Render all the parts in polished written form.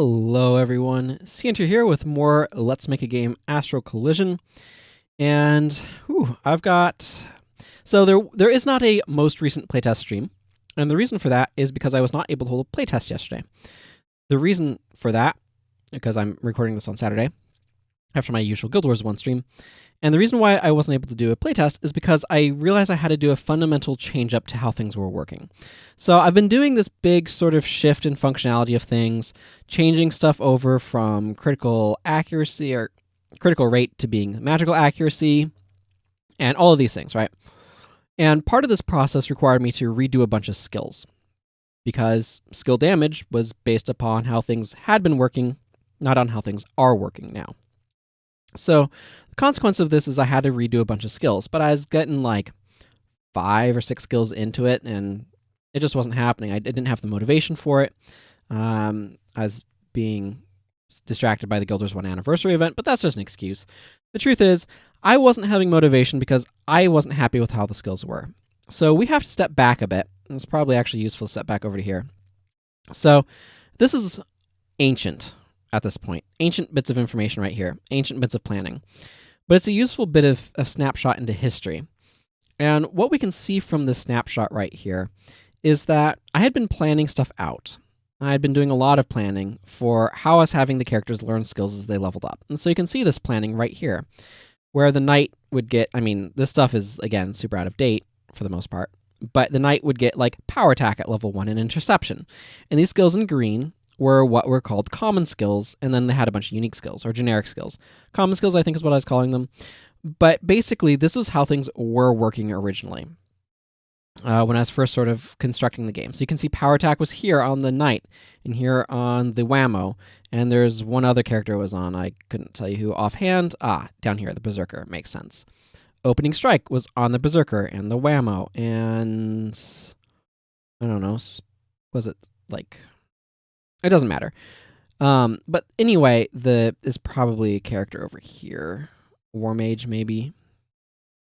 Hello everyone, Scienter here with more Let's Make a Game Astral Collision. And I've got... So there is not a most recent playtest stream, and the reason for that is because I was not able to hold a playtest yesterday. The reason for that, because I'm recording this on Saturday, after my usual Guild Wars 1 stream, and the reason why I wasn't able to do a playtest is because I realized I had to do a fundamental change up to how things were working. So I've been doing this big sort of shift in functionality of things, changing stuff over from critical accuracy or critical rate to being magical accuracy, and all of these things, right? And part of this process required me to redo a bunch of skills, because skill damage was based upon how things had been working, not on how things are working now. So the consequence of this is I had to redo a bunch of skills, but I was getting like 5 or 6 skills into it, and it just wasn't happening. I didn't have the motivation for it. I was being distracted by the Guild Wars 1 anniversary event, but that's just an excuse. The truth is, I wasn't having motivation because I wasn't happy with how the skills were. So we have to step back a bit. It's probably actually useful to step back over to here. So this is ancient at this point. Ancient bits of information right here. Ancient bits of planning. But it's a useful bit of snapshot into history. And what we can see from this snapshot right here is that I had been planning stuff out. I had been doing a lot of planning for how I was having the characters learn skills as they leveled up. And so you can see this planning right here, where the knight would get, this stuff is, again, super out of date for the most part, but the knight would get, like, power attack at level 1 and interception. And these skills in green were what were called common skills, and then they had a bunch of unique skills, or generic skills. Common skills, I think, is what I was calling them. But basically, this was how things were working originally, when I was first sort of constructing the game. So you can see power attack was here on the knight, and here on the whammo, and there's one other character it was on. I couldn't tell you who offhand. Down here, the berserker. Makes sense. Opening strike was on the berserker and the whammo, and I don't know, was it like... It doesn't matter. But anyway, is probably a character over here. War Mage, maybe?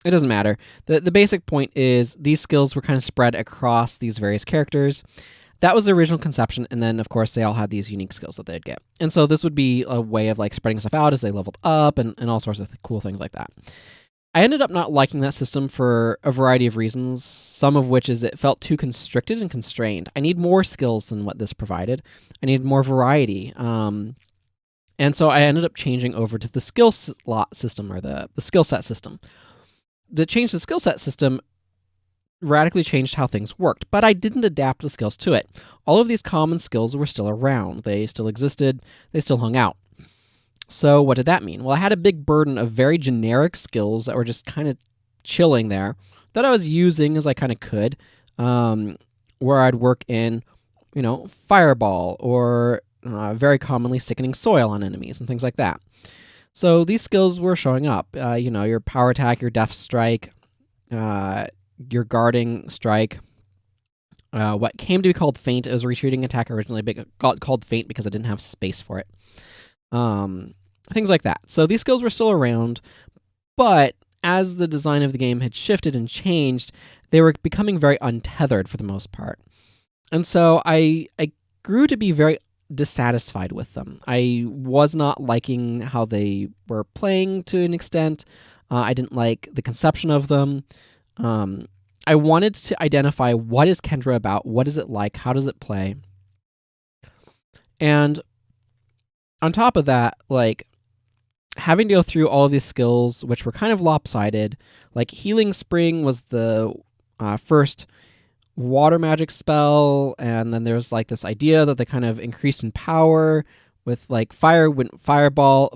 It doesn't matter. The basic point is these skills were kind of spread across these various characters. That was the original conception, and then, of course, they all had these unique skills that they'd get. And so this would be a way of like spreading stuff out as they leveled up and all sorts of cool things like that. I ended up not liking that system for a variety of reasons, some of which is it felt too constricted and constrained. I need more skills than what this provided. I need more variety. And so I ended up changing over to the skill slot system, or the skill set system. The change to the skill set system radically changed how things worked, but I didn't adapt the skills to it. All of these common skills were still around. They still existed. They still hung out. So what did that mean? Well, I had a big burden of very generic skills that were just kind of chilling there that I was using as I kind of could, where I'd work in, fireball or very commonly sickening soil on enemies and things like that. So these skills were showing up. Your power attack, your death strike, your guarding strike, what came to be called feint as a retreating attack originally, but it got called feint because I didn't have space for it. Things like that. So these skills were still around, but as the design of the game had shifted and changed, they were becoming very untethered for the most part. And so I grew to be very dissatisfied with them. I was not liking how they were playing to an extent. I didn't like the conception of them. I wanted to identify what is Kendra about, what is it like, how does it play? And on top of that, like, having to go through all of these skills, which were kind of lopsided, like Healing Spring was the first water magic spell, and then there's like this idea that they kind of increased in power with like Fireball,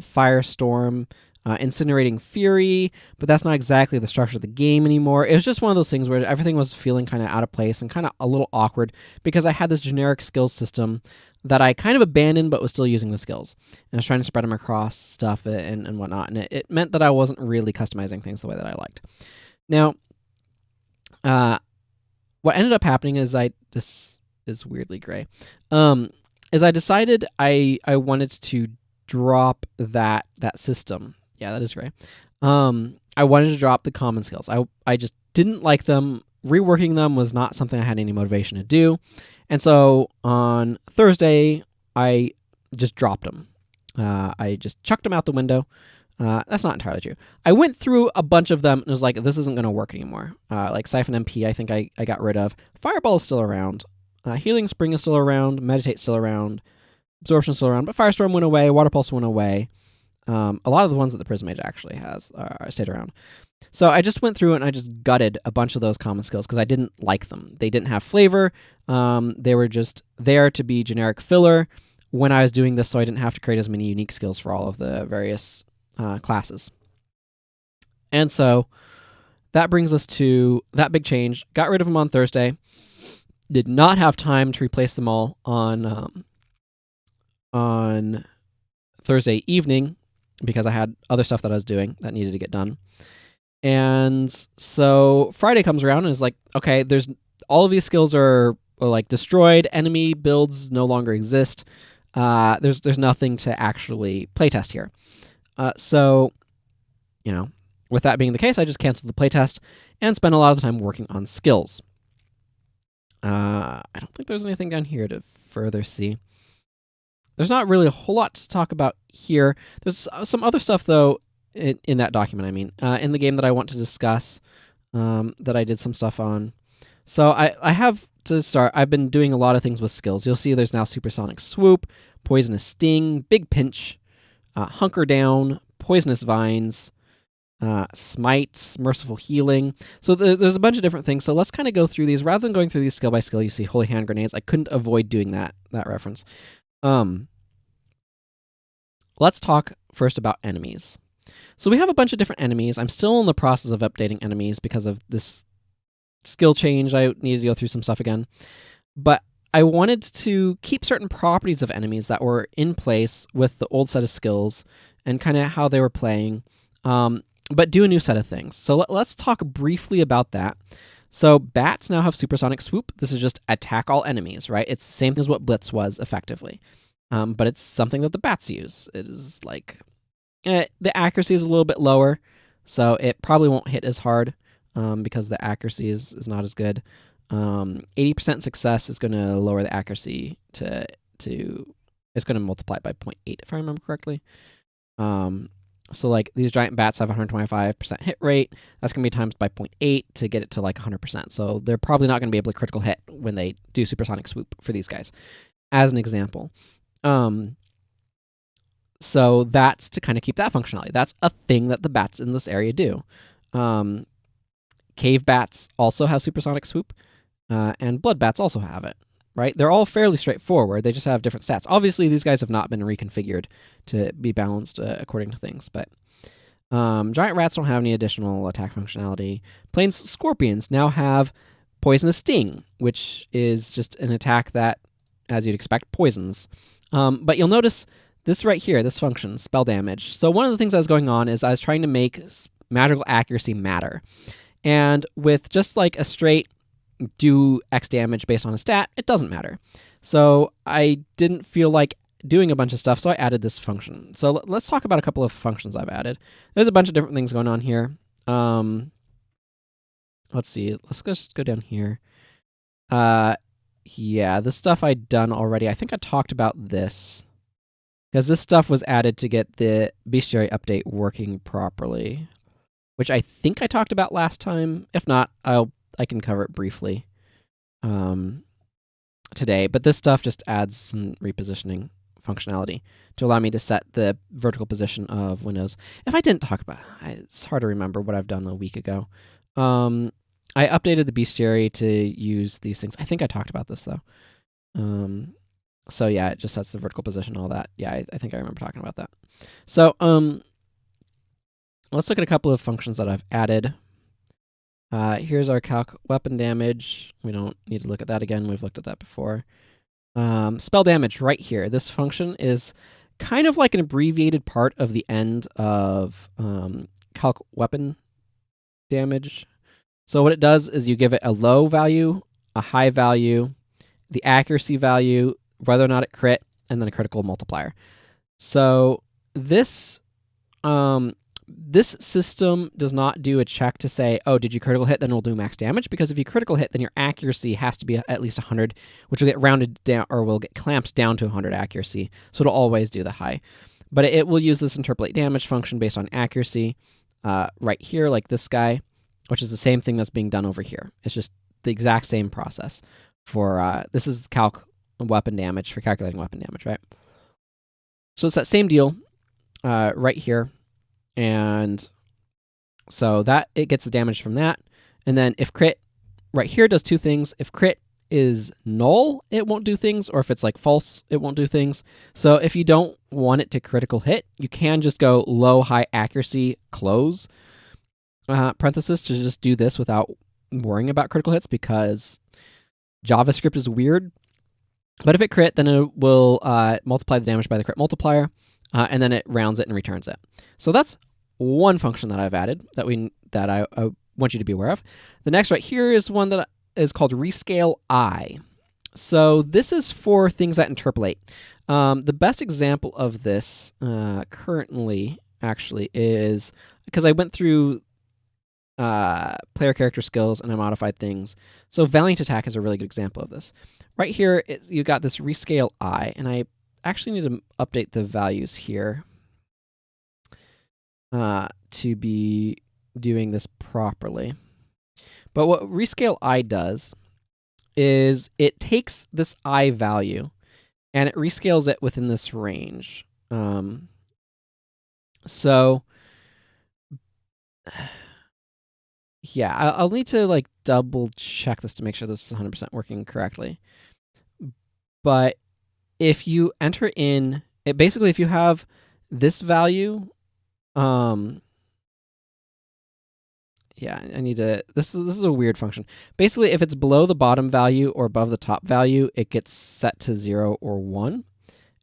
Firestorm, Incinerating Fury, but that's not exactly the structure of the game anymore. It was just one of those things where everything was feeling kind of out of place and kind of a little awkward because I had this generic skill system that I kind of abandoned but was still using the skills. And I was trying to spread them across stuff and whatnot, and it meant that I wasn't really customizing things the way that I liked. Now, what ended up happening is this is weirdly gray, is I decided I wanted to drop that system. Yeah, that is gray. I wanted to drop the common skills. I just didn't like them. Reworking them was not something I had any motivation to do. And so on Thursday, I just dropped them. I just chucked them out the window. That's not entirely true. I went through a bunch of them and was like, this isn't going to work anymore. Like Siphon MP, I think I got rid of. Fireball is still around. Healing Spring is still around. Meditate still around. Absorption is still around. But Firestorm went away. Water Pulse went away. A lot of the ones that the Prism Mage actually has stayed around. So I just went through it and I just gutted a bunch of those common skills because I didn't like them. They didn't have flavor. They were just there to be generic filler when I was doing this, so I didn't have to create as many unique skills for all of the various classes. And so that brings us to that big change. Got rid of them on Thursday. Did not have time to replace them all on Thursday evening because I had other stuff that I was doing that needed to get done. And so Friday comes around and is like, okay, there's all of these skills are like destroyed. Enemy builds no longer exist. There's nothing to actually playtest here. So, with that being the case, I just canceled the playtest and spent a lot of the time working on skills. I don't think there's anything down here to further see. There's not really a whole lot to talk about here. There's some other stuff, though, in that document, in the game that I want to discuss, that I did some stuff on. So I have to start. I've been doing a lot of things with skills. You'll see there's now Supersonic Swoop, Poisonous Sting, Big Pinch, Hunker Down, Poisonous Vines, Smites, Merciful Healing. So there's a bunch of different things. So let's kind of go through these. Rather than going through these skill by skill, you see Holy Hand Grenades. I couldn't avoid doing that reference. Let's talk first about enemies. So we have a bunch of different enemies. I'm still in the process of updating enemies because of this skill change. I needed to go through some stuff again. But I wanted to keep certain properties of enemies that were in place with the old set of skills and kind of how they were playing, but do a new set of things. So let's talk briefly about that. So bats now have Supersonic Swoop. This is just attack all enemies, right? It's the same thing as what Blitz was, effectively. But it's something that the bats use. It is like... the accuracy is a little bit lower, so it probably won't hit as hard because the accuracy is not as good. 80% success is going to lower the accuracy to it's going to multiply it by 0.8 if I remember correctly. So like these giant bats have 125% hit rate. That's going to be times by 0.8 to get it to like 100%. So they're probably not going to be able to critical hit when they do Supersonic Swoop for these guys, as an example. So that's to kind of keep that functionality. That's a thing that the bats in this area do. Cave bats also have Supersonic Swoop, and blood bats also have it, right? They're all fairly straightforward. They just have different stats. Obviously, these guys have not been reconfigured to be balanced according to things, but giant rats don't have any additional attack functionality. Plains scorpions now have Poisonous Sting, which is just an attack that, as you'd expect, poisons. But you'll notice this right here, this function, spell damage. So one of the things that was going on is I was trying to make magical accuracy matter. And with just like a straight do X damage based on a stat, it doesn't matter. So I didn't feel like doing a bunch of stuff, so I added this function. So let's talk about a couple of functions I've added. There's a bunch of different things going on here. Let's see. Let's just go down here. Yeah, this stuff I'd done already. I think I talked about this, because this stuff was added to get the bestiary update working properly, which I think I talked about last time. If not, I can cover it briefly today. But this stuff just adds some repositioning functionality to allow me to set the vertical position of windows. If I didn't talk about it, it's hard to remember what I've done a week ago. I updated the bestiary to use these things. I think I talked about this, though. So yeah, it just sets the vertical position, all that. Yeah, I think I remember talking about that. So let's look at a couple of functions that I've added. Here's our calc weapon damage. We don't need to look at that again. We've looked at that before. Spell damage right here. This function is kind of like an abbreviated part of the end of calc weapon damage. So what it does is you give it a low value, a high value, the accuracy value, whether or not it crit, and then a critical multiplier. So this This system does not do a check to say, oh, did you critical hit? Then it'll do max damage, because if you critical hit, then your accuracy has to be at least 100, which will get rounded down, or will get clamped down to 100 accuracy. So it'll always do the high. But it will use this interpolate damage function based on accuracy right here, like this guy, which is the same thing that's being done over here. It's just the exact same process for, this is calc weapon damage for calculating weapon damage, right? So it's that same deal right here. And so that it gets the damage from that. And then if crit right here does two things. If crit is null, it won't do things, or if it's like false, it won't do things. So if you don't want it to critical hit, you can just go low, high accuracy, close parenthesis to just do this without worrying about critical hits, because JavaScript is weird. But if it crit, then it will multiply the damage by the crit multiplier, and then it rounds it and returns it. So that's one function that I've added that I want you to be aware of. The next right here is one that is called rescale I. So this is for things that interpolate. The best example of this currently actually is, because I went through player character skills and I modified things. So Valiant Attack is a really good example of this. Right here, you've got this rescale I, and I actually need to update the values here to be doing this properly. But what rescale I does is it takes this I value and it rescales it within this range. So yeah, I'll need to like double check this to make sure this is 100% working correctly. But if you enter in it, basically if you have this value, yeah, I need to, this is a weird function. Basically, if it's below the bottom value or above the top value, it gets set to 0 or 1,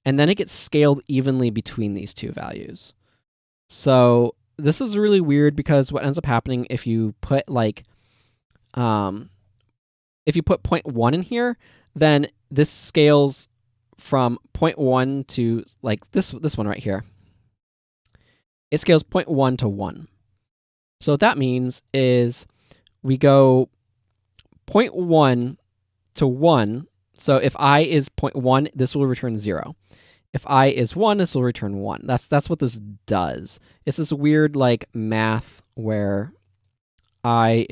and then it gets scaled evenly between these two values. So this is really weird, because what ends up happening if you put like, if you put 0.1 in here, then this scales from 0.1 to like this one right here. It scales 0.1 to 1. So what that means is we go 0.1 to 1. So if I is 0.1, this will return 0. If I is 1, this will return 1. That's what this does. It's this weird like math where I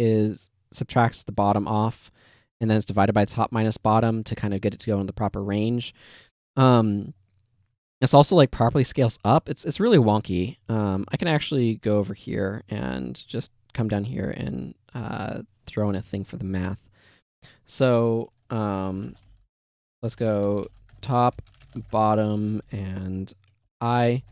subtracts the bottom off, and then it's divided by the top minus bottom to kind of get it to go in the proper range. It's also like properly scales up. It's really wonky. I can actually go over here and just come down here and throw in a thing for the math. So let's go top, bottom, and I.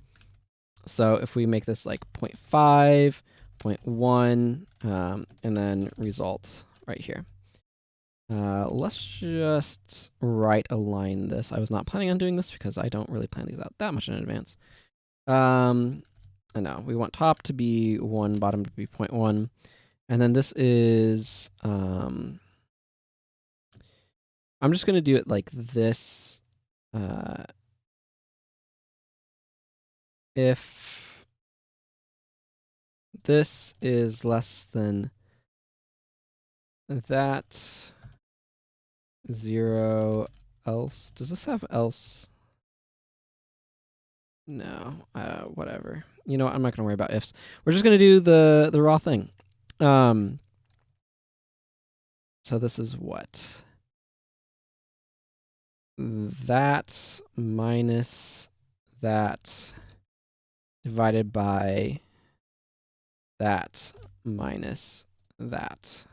So if we make this like 0.5, 0.1, and then result right here. Let's just right align this. I was not planning on doing this because I don't really plan these out that much in advance. I know we want top to be 1, bottom to be 0.1. And then this is, I'm just going to do it like this. If this is less than that, 0 else. Does this have else? No, whatever. You know what? I'm not going to worry about ifs. We're just going to do the raw thing. So this is what? That minus that divided by that minus that.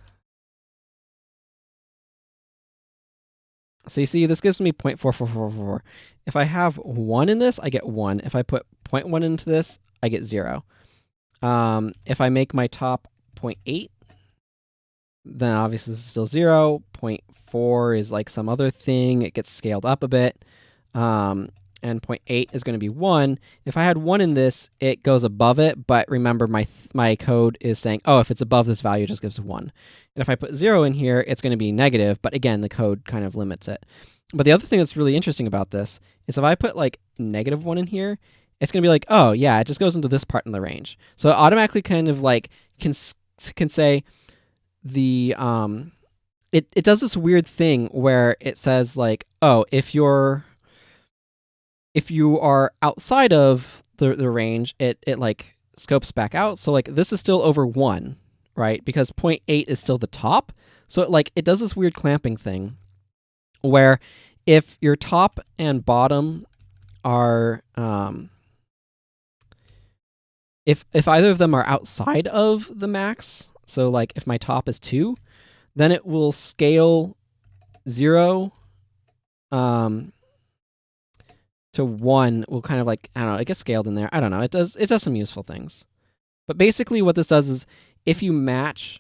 So you see, this gives me 0.4444. If I have 1 in this, I get 1. If I put 0.1 into this, I get 0. If I make my top 0.8, then obviously this is still 0. 0.4 is like some other thing. It gets scaled up a bit. And 0.8 is going to be 1. If I had 1 in this, it goes above it. But remember, my code is saying, oh, if it's above this value, it just gives 1. And if I put 0 in here, it's going to be negative. But again, the code kind of limits it. But the other thing that's really interesting about this is if I put like -1 in here, it's going to be like, oh yeah, it just goes into this part in the range. So it automatically kind of like can say the it does this weird thing where it says like, oh, if you are outside of the range, it like scopes back out. So like this is still over 1, right? Because 0.8 is still the top. So it does this weird clamping thing where if your top and bottom are if either of them are outside of the max, so like if my top is 2, then it will scale 0 to 1 will kind of like, I don't know, it gets scaled in there. I don't know. It does some useful things. But basically what this does is if you match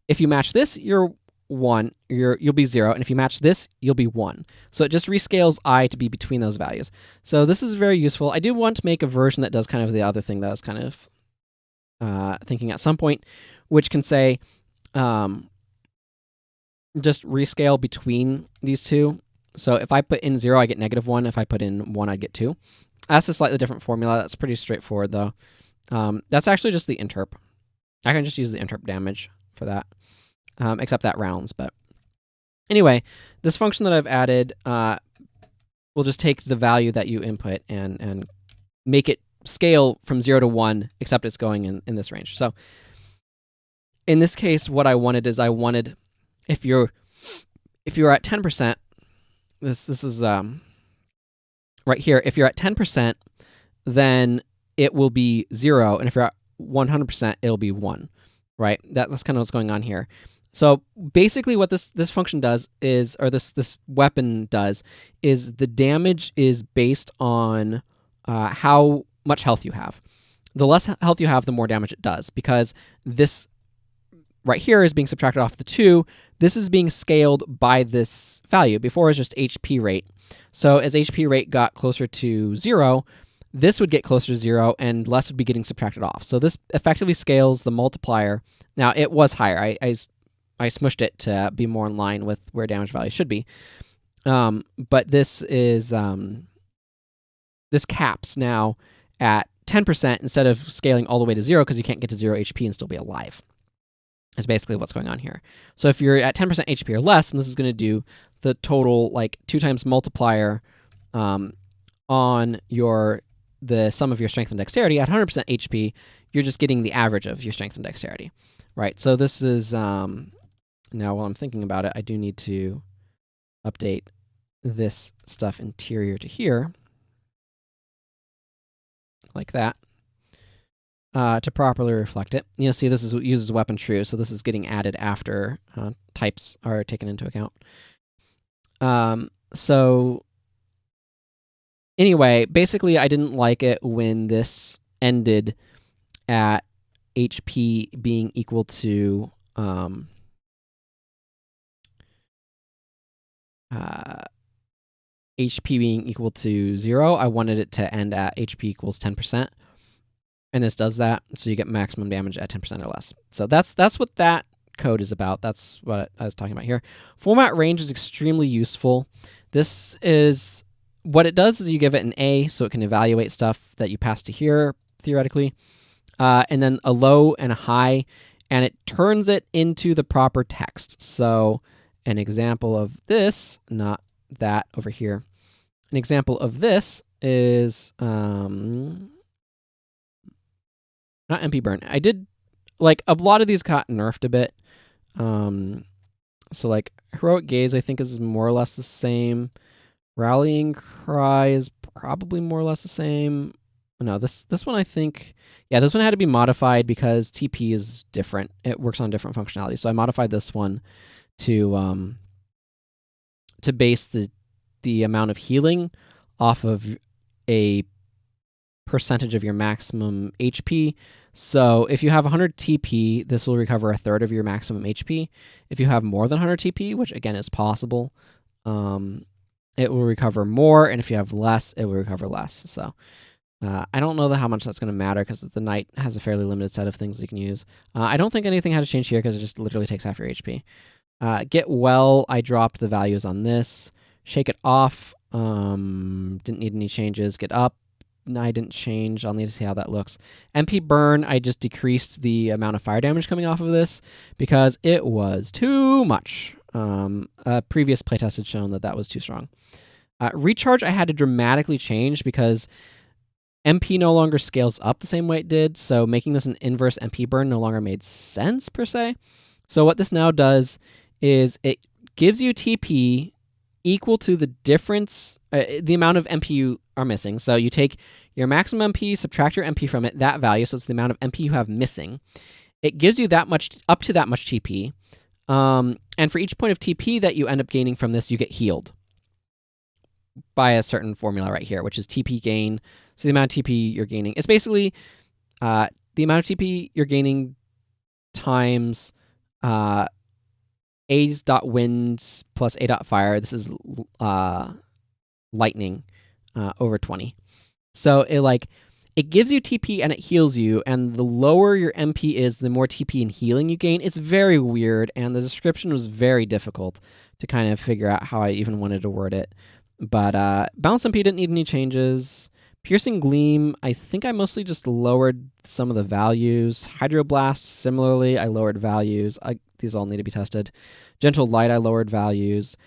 this, you're 1, you'll be 0, and if you match this, you'll be 1. So it just rescales I to be between those values. So this is very useful. I do want to make a version that does kind of the other thing that I was kind of thinking at some point, which can say just rescale between these two. So if I put in 0, I get -1. If I put in 1, I'd get 2. That's a slightly different formula. That's pretty straightforward, though. That's actually just the interp. I can just use the interp damage for that, except that rounds. But anyway, this function that I've added will just take the value that you input and make it scale from 0 to 1, except it's going in this range. So in this case, what I wanted is if you're at 10%, this is right here. If you're at 10%, then it will be 0, and if you're at 100%, it'll be 1. Right? That's kind of what's going on here. So basically, what this function does is, or this weapon does, is the damage is based on how much health you have. The less health you have, the more damage it does, because this right here is being subtracted off the 2. This is being scaled by this value. Before it was just HP rate. So as HP rate got closer to 0, this would get closer to 0, and less would be getting subtracted off. So this effectively scales the multiplier. Now, it was higher. I smushed it to be more in line with where damage value should be. But this is this caps now at 10% instead of scaling all the way to 0, because you can't get to 0 HP and still be alive. Is basically what's going on here. So if you're at 10% HP or less, and this is going to do the total like 2 times multiplier on the sum of your strength and dexterity at 100% HP, you're just getting the average of your strength and dexterity, right? So this is now while I'm thinking about it, I do need to update this stuff interior to here, like that. To properly reflect it. You'll see this uses weapon true, so this is getting added after types are taken into account. So anyway, basically I didn't like it when this ended at HP being equal to HP being equal to 0. I wanted it to end at HP equals 10%. And this does that, so you get maximum damage at 10% or less. So that's what that code is about. That's what I was talking about here. Format range is extremely useful. This is what it does is you give it an A, so it can evaluate stuff that you pass to here, theoretically, and then a low and a high, and it turns it into the proper text. So an example of this, not that over here, an example of this is... not MP burn. I did, like, a lot of these got nerfed a bit. So, like, Heroic Gaze, I think, is more or less the same. Rallying Cry is probably more or less the same. No, this one, I think... Yeah, this one had to be modified because TP is different. It works on different functionality. So I modified this one to base the amount of healing off of a percentage of your maximum HP. So if you have 100 TP, this will recover a third of your maximum HP. If you have more than 100 TP, which again is possible, it will recover more, and if you have less, it will recover less. So I don't know how much that's going to matter because the Knight has a fairly limited set of things you can use. I don't think anything had to change here because it just literally takes half your HP. Get Well, I dropped the values on this. Shake it off. Didn't need any changes. Get up. No, I didn't change. I'll need to see how that looks. MP burn, I just decreased the amount of fire damage coming off of this because it was too much. A previous playtest had shown that was too strong. Recharge, I had to dramatically change because MP no longer scales up the same way it did, so making this an inverse MP burn no longer made sense, per se. So what this now does is it gives you TP equal to the difference, the amount of MP you are missing. So you take your maximum MP, subtract your MP from it, that value, so it's the amount of MP you have missing. It gives you that much, up to that much TP. And for each point of TP that you end up gaining from this, you get healed by a certain formula right here, which is TP gain. So the amount of TP you're gaining. It's basically the amount of TP you're gaining times A.wind plus A.fire. This is lightning over 20. So it gives you TP and it heals you, and the lower your MP is, the more TP and healing you gain. It's very weird, and the description was very difficult to kind of figure out how I even wanted to word it. But Balance MP didn't need any changes. Piercing Gleam, I think I mostly just lowered some of the values. Hydroblast, similarly, I lowered values. These all need to be tested. Gentle Light, I lowered values.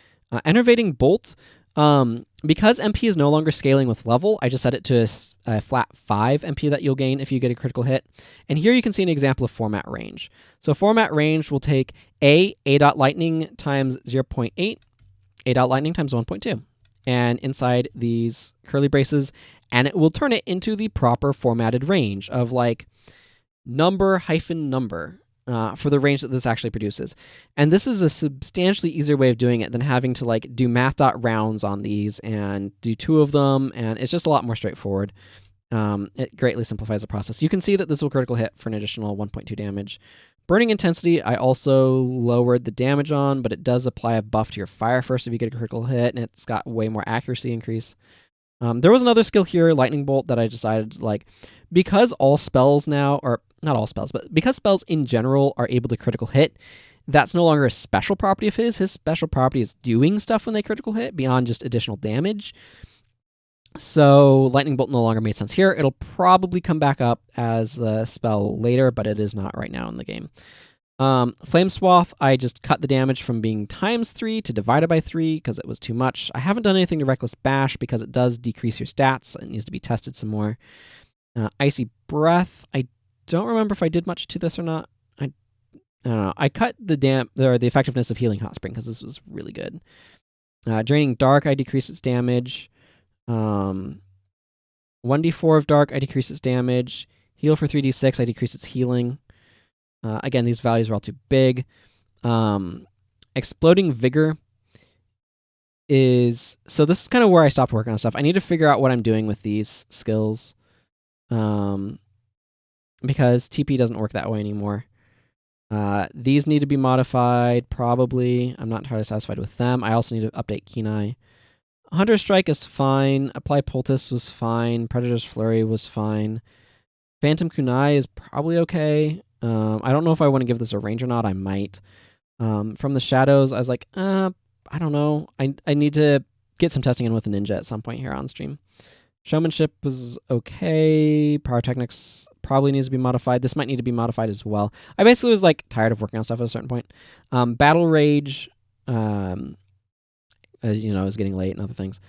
Enervating Bolt, because MP is no longer scaling with level, I just set it to a flat 5 MP that you'll gain if you get a critical hit. And here you can see an example of format range. So format range will take A.lightning times 0.8, A.lightning times 1.2. And inside these curly braces, and it will turn it into the proper formatted range of number hyphen number for the range that this actually produces. And this is a substantially easier way of doing it than having to do math.rounds on these and do 2 of them, and it's just a lot more straightforward. It greatly simplifies the process. You can see that this will critical hit for an additional 1.2 damage. Burning Intensity, I also lowered the damage on, but it does apply a buff to your fire first if you get a critical hit, and it's got way more accuracy increase. There was another skill here, Lightning Bolt, that I decided, because all spells now, or not all spells, but because spells in general are able to critical hit, that's no longer a special property of his. His special property is doing stuff when they critical hit beyond just additional damage. So Lightning Bolt no longer made sense here. It'll probably come back up as a spell later, but it is not right now in the game. Flame Swath, I just cut the damage from being ×3 to divided by 3 because it was too much. I haven't done anything to Reckless Bash because it does decrease your stats. It needs to be tested some more. Icy Breath, I don't remember if I did much to this or not. I don't know. I cut the effectiveness of Healing Hot Spring because this was really good. Draining Dark, I decreased its damage. 1d4 of Dark, I decrease its damage. Heal for 3d6, I decrease its healing. Again, these values are all too big. Exploding Vigor is... So this is kind of where I stopped working on stuff. I need to figure out what I'm doing with these skills. Because TP doesn't work that way anymore. These need to be modified, probably. I'm not entirely satisfied with them. I also need to update Kenai. Hunter Strike is fine. Apply Poultice was fine. Predator's Flurry was fine. Phantom Kunai is probably okay. I don't know if I want to give this a range or not. I might. From the Shadows, I was like, I don't know. I need to get some testing in with a ninja at some point here on stream. Showmanship was okay. Pyrotechnics probably needs to be modified. This might need to be modified as well. I basically was tired of working on stuff at a certain point. Battle Rage, as you know, it was getting late and other things.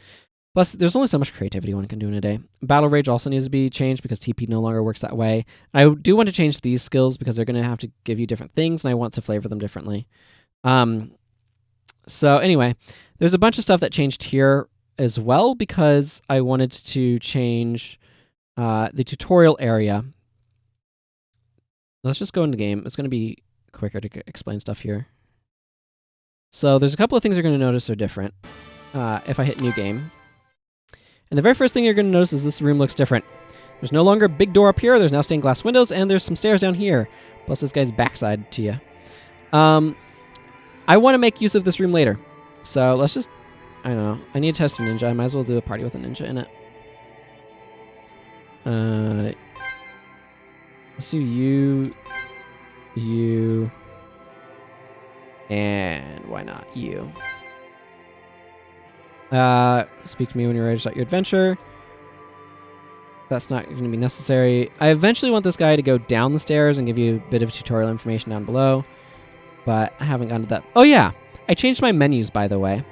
Plus, there's only so much creativity one can do in a day. Battle Rage also needs to be changed because TP no longer works that way. I do want to change these skills because they're going to have to give you different things, and I want to flavor them differently. So anyway, there's a bunch of stuff that changed here as well because I wanted to change the tutorial area. Let's just go into game. It's going to be quicker to explain stuff here. So there's a couple of things you're going to notice are different if I hit New Game. And the very first thing you're going to notice is this room looks different. There's no longer a big door up here. There's now stained glass windows, and there's some stairs down here. Plus this guy's backside to you. I want to make use of this room later. So let's just... I don't know. I need to test a ninja. I might as well do a party with a ninja in it. Let's do you... And why not you? Speak to me when you're ready to start your adventure. That's not going to be necessary. I eventually want this guy to go down the stairs and give you a bit of tutorial information down below, but I haven't gotten to that. Oh yeah, I changed my menus, by the way.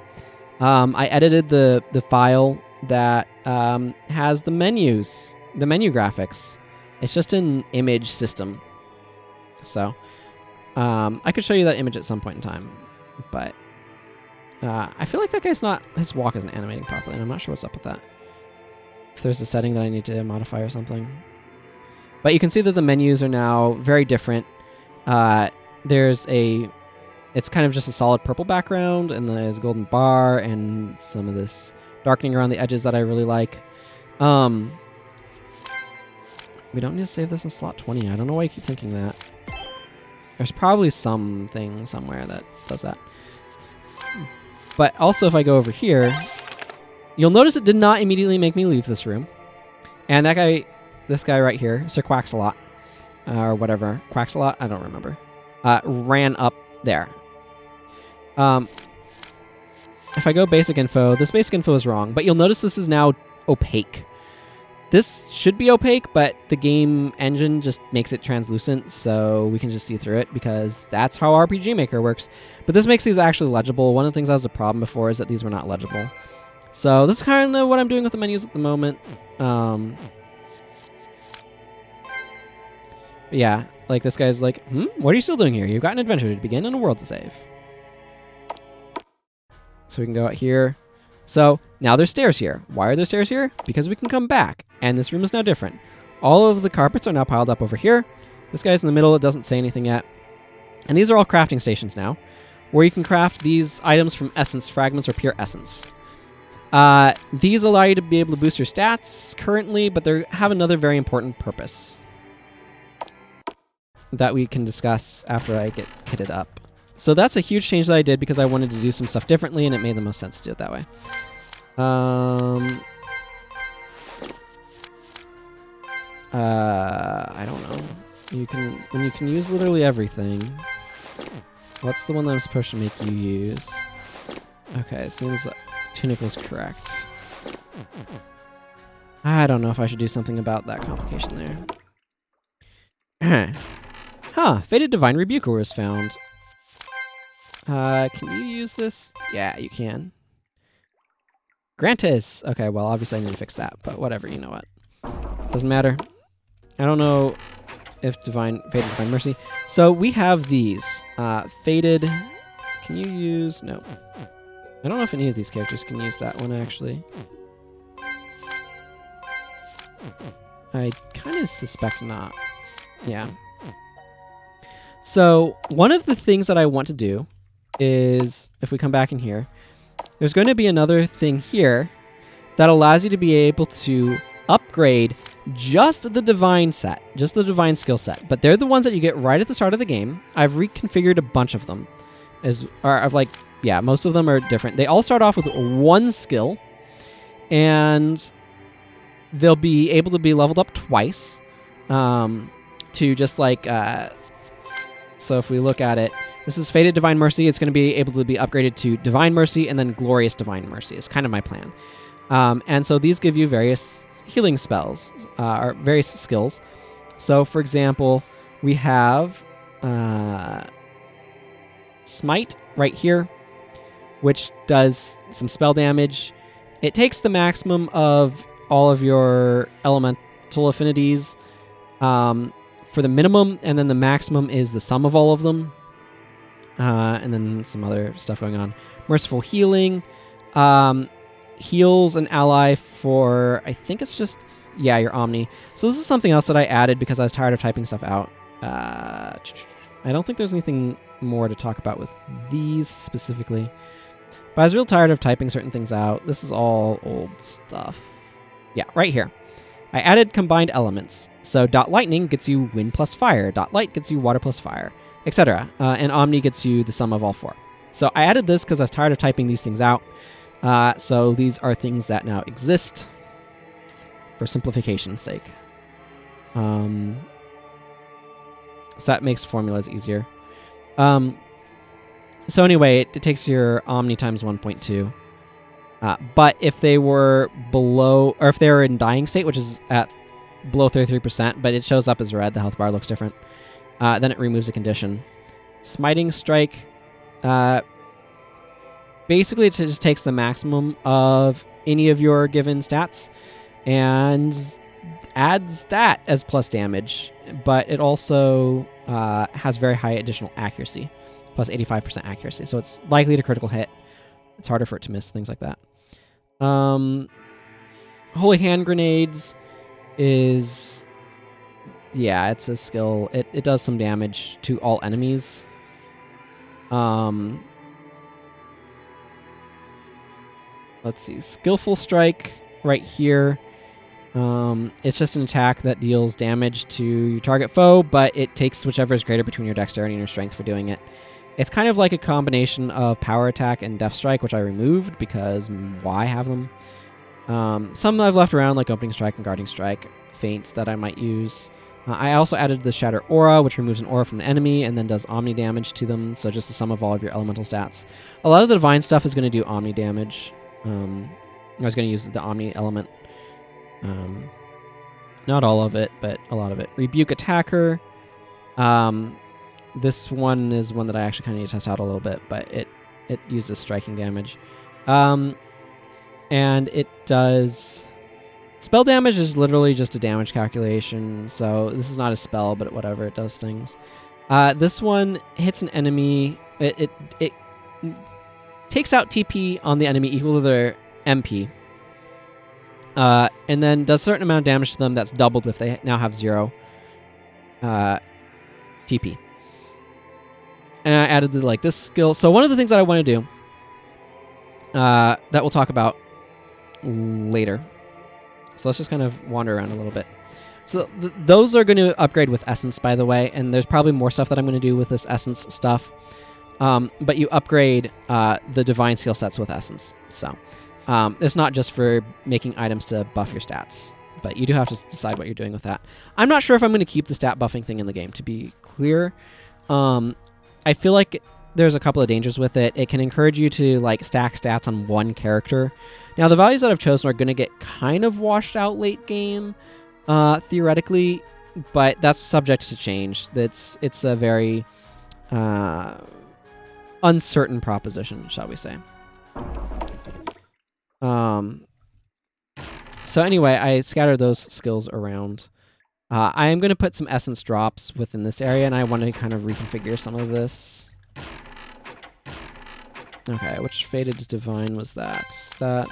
I edited the file that has the menus, the menu graphics. It's just an image system. So I could show you that image at some point in time, but I feel like that guy's not, his walk isn't animating properly, and I'm not sure what's up with that. If there's a setting that I need to modify or something. But you can see that the menus are now very different. There's a, it's kind of just a solid purple background, and there's a golden bar, and some of this darkening around the edges that I really like. We don't need to save this in slot 20. I don't know why you keep thinking that. There's probably something somewhere that does that. But also, if I go over here, you'll notice it did not immediately make me leave this room. And that guy, this guy right here, Sir Quacks-a-Lot, or whatever, Quacks-a-Lot, I don't remember, ran up there. If I go basic info, this basic info is wrong, but you'll notice this is now opaque. This should be opaque, but the game engine just makes it translucent, so we can just see through it, because that's how RPG Maker works. But this makes these actually legible. One of the things that was a problem before is that these were not legible. So this is kind of what I'm doing with the menus at the moment. Yeah, like this guy's like, what are you still doing here? You've got an adventure to begin and a world to save. So we can go out here. So now there's stairs here. Why are there stairs here? Because we can come back, and this room is now different. All of the carpets are now piled up over here. This guy's in the middle. It doesn't say anything yet. And these are all crafting stations now, where you can craft these items from essence fragments or pure essence. These allow you to be able to boost your stats currently, but they have another very important purpose that we can discuss after I get kitted up. So that's a huge change that I did because I wanted to do some stuff differently, and it made the most sense to do it that way. I don't know. When you can use literally everything. What's the one that I'm supposed to make you use? Okay, it seems like Tunic was correct. I don't know if I should do something about that complication there. Huh, Fated Divine Rebuker was found. Can you use this? Yeah, you can. Grantis! Okay, well, obviously I need to fix that, but whatever, you know what. Doesn't matter. I don't know if Fated Divine Mercy. So we have these. Fated... Can you use... No. I don't know if any of these characters can use that one, actually. I kind of suspect not. Yeah. So, one of the things that I want to do is, if we come back in here, there's going to be another thing here that allows you to be able to upgrade just the divine set, just the divine skill set. But they're the ones that you get right at the start of the game. I've reconfigured a bunch of them. Yeah, most of them are different. They all start off with one skill, and they'll be able to be leveled up twice to just like... So if we look at it, this is Fated Divine Mercy. It's going to be able to be upgraded to Divine Mercy and then Glorious Divine Mercy. It's kind of my plan. And so these give you various healing spells, or various skills. So for example, we have Smite right here, which does some spell damage. It takes the maximum of all of your elemental affinities for the minimum, and then the maximum is the sum of all of them. And then some other stuff going on. Merciful Healing heals an ally for, I think it's just, yeah, your Omni. So this is something else that I added because I was tired of typing stuff out. I don't think there's anything more to talk about with these specifically. But I was real tired of typing certain things out. This is all old stuff. Yeah, right here. I added combined elements. So dot lightning gets you wind plus fire. Dot light gets you water plus fire, etc. And Omni gets you the sum of all four. So I added this because I was tired of typing these things out. So these are things that now exist for simplification's sake. So that makes formulas easier. So anyway, it takes your Omni times 1.2. But if they were below, or if they were in dying state, which is at below 33%, but it shows up as red, the health bar looks different, then it removes the condition. Smiting Strike, basically it just takes the maximum of any of your given stats and adds that as plus damage, but it also has very high additional accuracy, plus 85% accuracy, so it's likely to critical hit. It's harder for it to miss, things like that. Holy Hand Grenades is... yeah, it's a skill. It does some damage to all enemies. Let's see. Skillful Strike right here. It's just an attack that deals damage to your target foe, but it takes whichever is greater between your dexterity and your strength for doing it. It's kind of like a combination of Power Attack and Death Strike, which I removed because why have them? Some I've left around, like Opening Strike and Guarding Strike, Feint, that I might use. I also added the Shatter Aura, which removes an aura from an enemy and then does Omni damage to them, so just the sum of all of your elemental stats. A lot of the Divine stuff is going to do Omni damage. I was going to use the Omni element. Not all of it, but a lot of it. Rebuke Attacker. This one is one that I actually kind of need to test out a little bit, but it uses striking damage. And it does... spell damage is literally just a damage calculation, so this is not a spell, but whatever, it does things. This one hits an enemy. It takes out TP on the enemy equal to their MP. And then does a certain amount of damage to them that's doubled if they now have 0 TP. And I added this skill. So one of the things that I want to do that we'll talk about later. So let's just kind of wander around a little bit. So those are going to upgrade with Essence, by the way, and there's probably more stuff that I'm going to do with this Essence stuff. But you upgrade the Divine skill sets with Essence. So it's not just for making items to buff your stats, but you do have to decide what you're doing with that. I'm not sure if I'm going to keep the stat buffing thing in the game, to be clear. I feel like there's a couple of dangers with it. It can encourage you to stack stats on one character. Now, the values that I've chosen are going to get kind of washed out late game, theoretically, but that's subject to change. It's a very uncertain proposition, shall we say. So anyway, I scattered those skills around. I am going to put some essence drops within this area, and I want to kind of reconfigure some of this. Okay, which Faded Divine was that? Is that...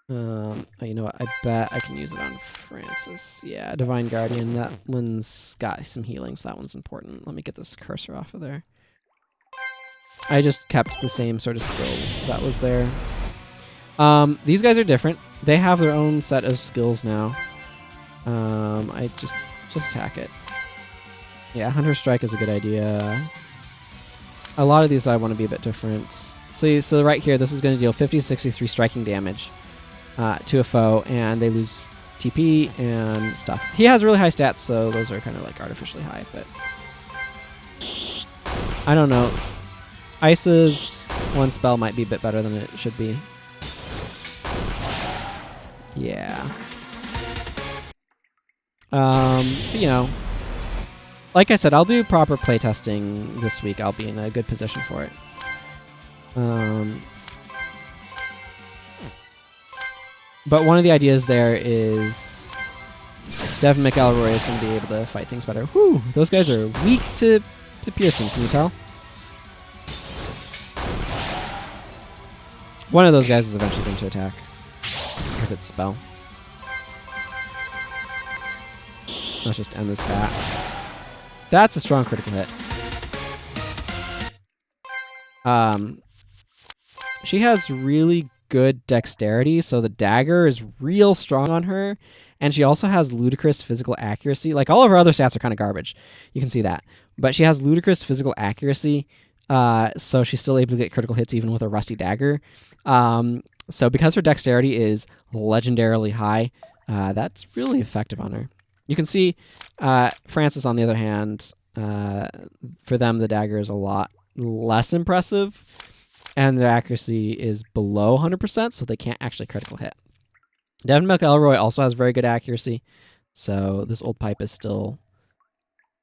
you know what? I bet I can use it on Francis. Yeah, Divine Guardian. That one's got some healing, so that one's important. Let me get this cursor off of there. I just kept the same sort of skill that was there. These guys are different. They have their own set of skills now. I just attack it. Yeah, Hunter Strike is a good idea. A lot of these I want to be a bit different. So right here, this is going to deal 50 to 63 striking damage to a foe, and they lose TP and stuff. He has really high stats, so those are kind of artificially high, but I don't know. Ice's one spell might be a bit better than it should be. Yeah. But, you know, like I said, I'll do proper playtesting this week. I'll be in a good position for it. But one of the ideas there is Devin McElroy is going to be able to fight things better. Whew, those guys are weak to piercing, can you tell? One of those guys is eventually going to attack with its spell. Let's just end this bat. That's a strong critical hit. She has really good dexterity, so the dagger is real strong on her, and she also has ludicrous physical accuracy. All of her other stats are kind of garbage. You can see that. But she has ludicrous physical accuracy, so she's still able to get critical hits even with a rusty dagger. So because her dexterity is legendarily high, that's really effective on her. You can see Francis, on the other hand, for them, the dagger is a lot less impressive. and their accuracy is below 100%, so they can't actually critical hit. Devin McElroy also has very good accuracy, so this old pipe is still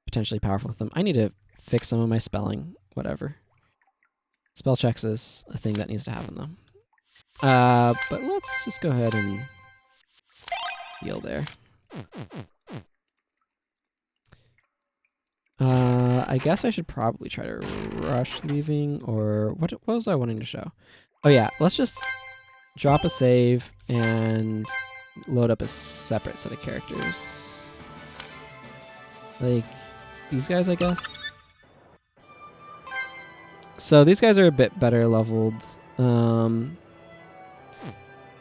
potentially powerful with them. I need to fix some of my spelling, whatever. Spell checks is a thing that needs to happen, though. But let's just go ahead and heal there. I guess I should probably try to rush leaving, or what was I wanting to show? Oh yeah, let's just drop a save and load up a separate set of characters. Like these guys, I guess. So these guys are a bit better leveled.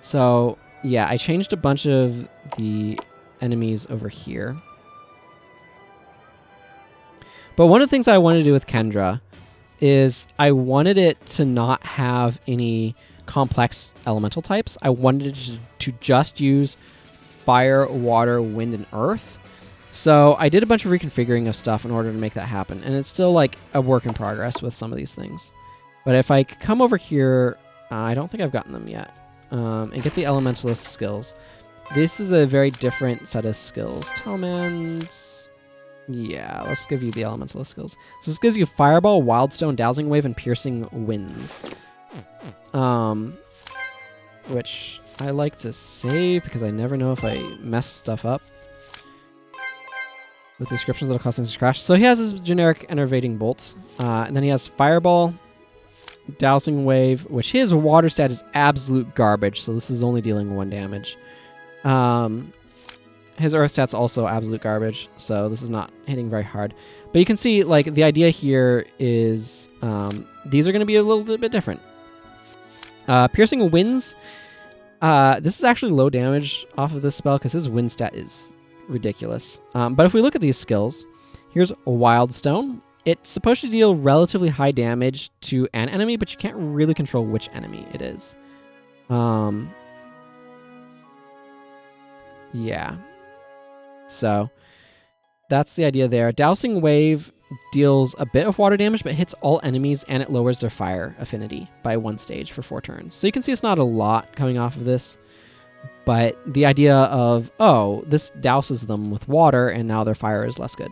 So yeah, I changed a bunch of the enemies over here. But one of the things I wanted to do with Kendra is I wanted it to not have any complex elemental types. I wanted it to just use fire, water, wind, and earth. So I did a bunch of reconfiguring of stuff in order to make that happen. And it's still like a work in progress with some of these things. But if I come over here, I don't think I've gotten them yet, and get the elementalist skills. This is a very different set of skills. Talman's... Yeah, let's give you the elementalist skills. So this gives you Fireball, Wildstone, Dowsing Wave, and Piercing Winds. Which I like to save because I never know if I mess stuff up. With descriptions that'll cause things to crash. So he has his generic Enervating Bolt. And then he has Fireball, Dowsing Wave, which his water stat is absolute garbage. So this is only dealing 1 damage. His earth stat's also absolute garbage, so this is not hitting very hard. But you can see, like, the idea here is these are going to be a little bit different. Piercing Winds. This is actually low damage off of this spell because his wind stat is ridiculous. But if we look at these skills, here's Wildstone. It's supposed to deal relatively high damage to an enemy, but you can't really control which enemy it is. Yeah. So that's the idea there. Dousing Wave deals a bit of water damage, but hits all enemies, and it lowers their fire affinity by 1 stage for 4 turns. So you can see it's not a lot coming off of this, but the idea of, oh, this douses them with water, and now their fire is less good.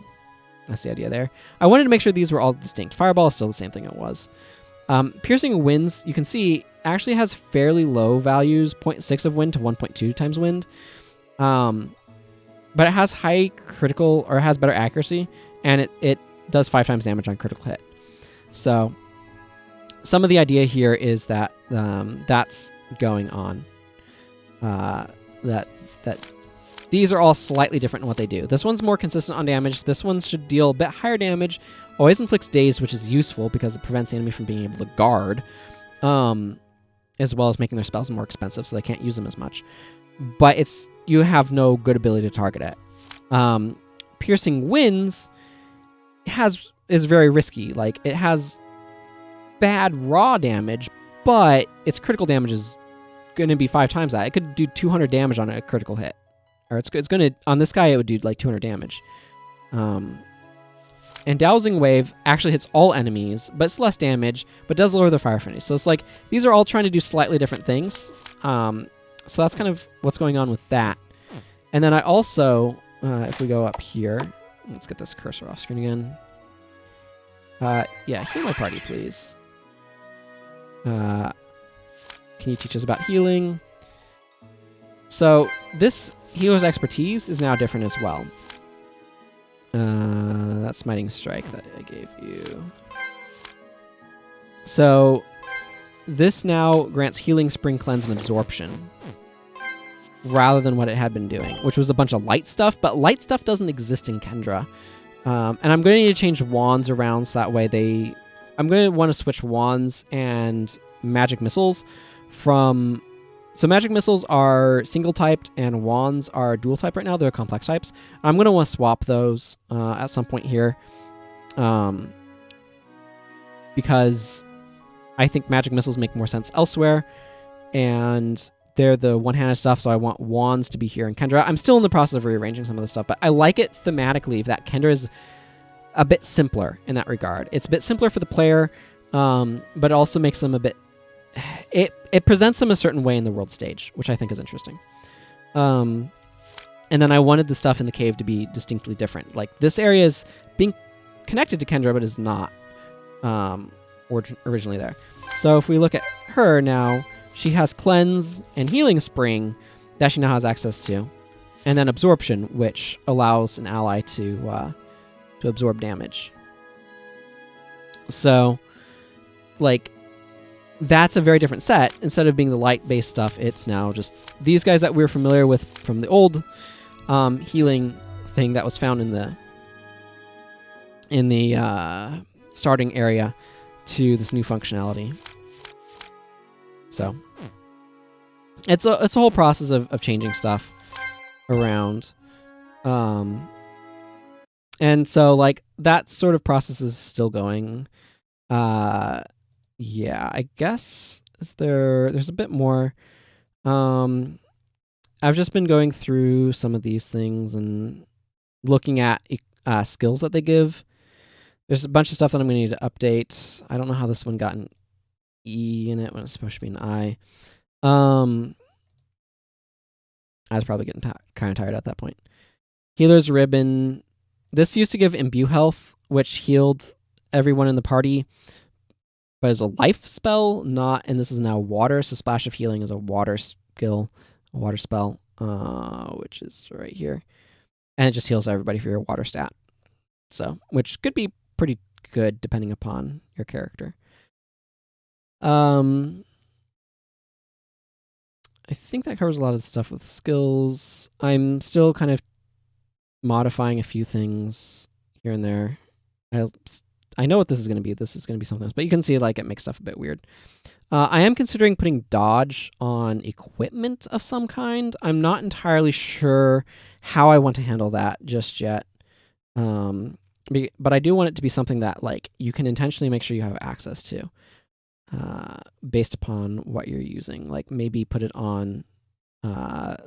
That's the idea there. I wanted to make sure these were all distinct. Fireball is still the same thing it was. Piercing Winds, you can see, actually has fairly low values, 0.6 of wind to 1.2 times wind. But it has high critical, or it has better accuracy, and it does 5 times damage on critical hit. So some of the idea here is that that's going on. That these are all slightly different in what they do. This one's more consistent on damage. This one should deal a bit higher damage. Always inflicts dazed, which is useful because it prevents the enemy from being able to guard, as well as making their spells more expensive, so they can't use them as much. But you have no good ability to target it. Piercing Winds is very risky. Like, it has bad raw damage, but its critical damage is going to be 5 times that. It could do 200 damage on a critical hit. Or it's going to, on this guy, it would do like 200 damage. And Dowsing Wave actually hits all enemies, but it's less damage, but does lower their fire affinity. So it's like, these are all trying to do slightly different things. So that's kind of what's going on with that. And then I also, if we go up here, let's get this cursor off screen again. Yeah, heal my party, please. Can you teach us about healing? So this healer's expertise is now different as well. That Smiting Strike that I gave you. So this now grants Healing, Spring Cleanse, and Absorption, rather than what it had been doing, which was a bunch of light stuff, but light stuff doesn't exist in Kendra. And I'm going to need to change wands around so that way I'm going to want to switch wands and magic missiles from... So magic missiles are single typed and wands are dual type right now. They're complex types. I'm going to want to swap those at some point here, because I think magic missiles make more sense elsewhere, and they're the one-handed stuff, so I want wands to be here in Kendra. I'm still in the process of rearranging some of this stuff, but I like it thematically that Kendra is a bit simpler in that regard. It's a bit simpler for the player, but it also makes them a bit it presents them a certain way in the world stage, which I think is interesting. And then I wanted the stuff in the cave to be distinctly different. Like this area is being connected to Kendra, but is not originally there. So if we look at her now, she has Cleanse and Healing Spring that she now has access to, and then Absorption, which allows an ally to absorb damage. So, like, that's a very different set. Instead of being the light-based stuff, it's now just these guys that we're familiar with from the old healing thing that was found in the starting area to this new functionality. So it's a whole process of changing stuff around. And so like that sort of process is still going. Yeah, I guess there's a bit more. I've just been going through some of these things and looking at skills that they give. There's a bunch of stuff that I'm going to need to update. I don't know how this one got an E in it when it's supposed to be an I. I was probably getting kind of tired at that point. Healer's Ribbon. This used to give Imbue Health, which healed everyone in the party, but as a life spell, not. And this is now water, so Splash of Healing is a water skill, a water spell, which is right here, and it just heals everybody for your water stat. So, which could be pretty good depending upon your character. I think that covers a lot of the stuff with skills. I'm still kind of modifying a few things here and there. I know what this is going to be. This is going to be something else, but you can see like it makes stuff a bit weird. I am considering putting dodge on equipment of some kind. I'm not entirely sure how I want to handle that just yet. But I do want it to be something that like you can intentionally make sure you have access to, based upon what you're using. Like maybe put it on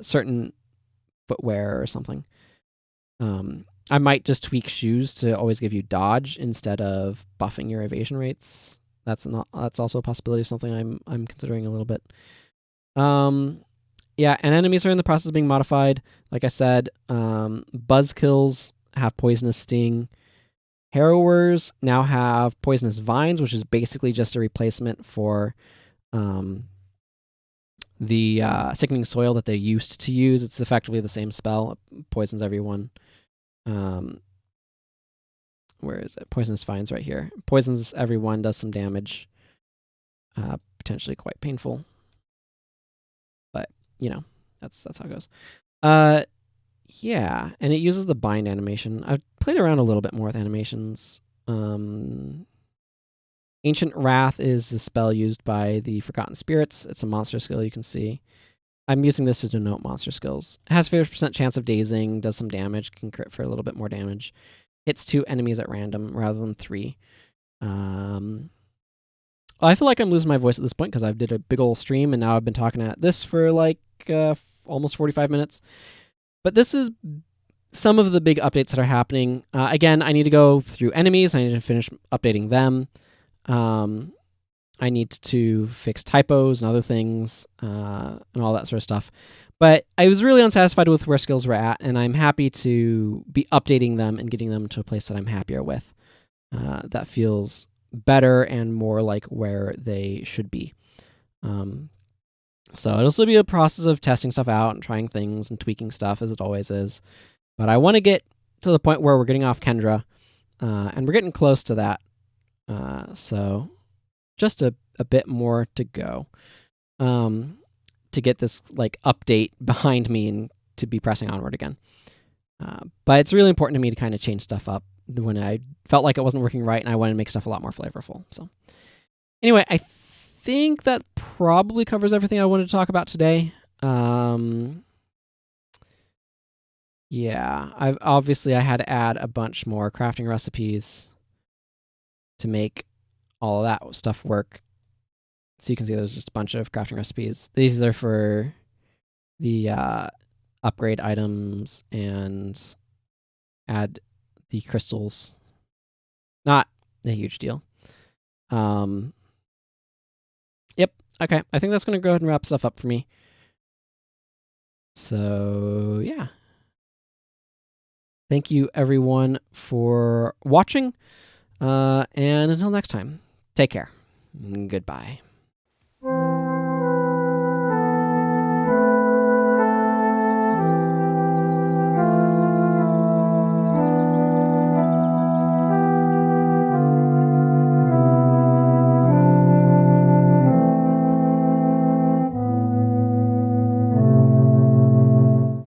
certain footwear or something. I might just tweak shoes to always give you dodge instead of buffing your evasion rates. That's also a possibility of something I'm considering a little bit. Yeah, and enemies are in the process of being modified. Like I said, buzzkills have poisonous sting. Harrowers now have poisonous vines, which is basically just a replacement for the sickening soil that they used to use. It's effectively the same spell. It poisons everyone. Where is it? Poisonous vines right here. Poisons everyone, does some damage. Potentially quite painful. But, you know, that's how it goes. Yeah, and it uses the bind animation. I've played around a little bit more with animations. Ancient Wrath is the spell used by the Forgotten Spirits. It's a monster skill you can see. I'm using this to denote monster skills. It has 50% chance of dazing, does some damage, can crit for a little bit more damage. Hits 2 enemies at random rather than 3. I feel like I'm losing my voice at this point because I did a big old stream and now I've been talking at this for like almost 45 minutes. But this is some of the big updates that are happening. Again, I need to go through enemies. I need to finish updating them. I need to fix typos and other things and all that sort of stuff. But I was really unsatisfied with where skills were at, and I'm happy to be updating them and getting them to a place that I'm happier with. That feels better and more like where they should be. So it'll still be a process of testing stuff out and trying things and tweaking stuff, as it always is. But I want to get to the point where we're getting off Kendra, and we're getting close to that. So just a bit more to go to get this like update behind me and to be pressing onward again. But it's really important to me to kind of change stuff up when I felt like it wasn't working right and I wanted to make stuff a lot more flavorful. So anyway, I think that probably covers everything I wanted to talk about today. Yeah, I had to add a bunch more crafting recipes to make all of that stuff work. So you can see there's just a bunch of crafting recipes. These are for the upgrade items and add the crystals. Not a huge deal. Yep. Okay, I think that's going to go ahead and wrap stuff up for me. So, yeah. Thank you, everyone, for watching. And until next time, take care. Goodbye.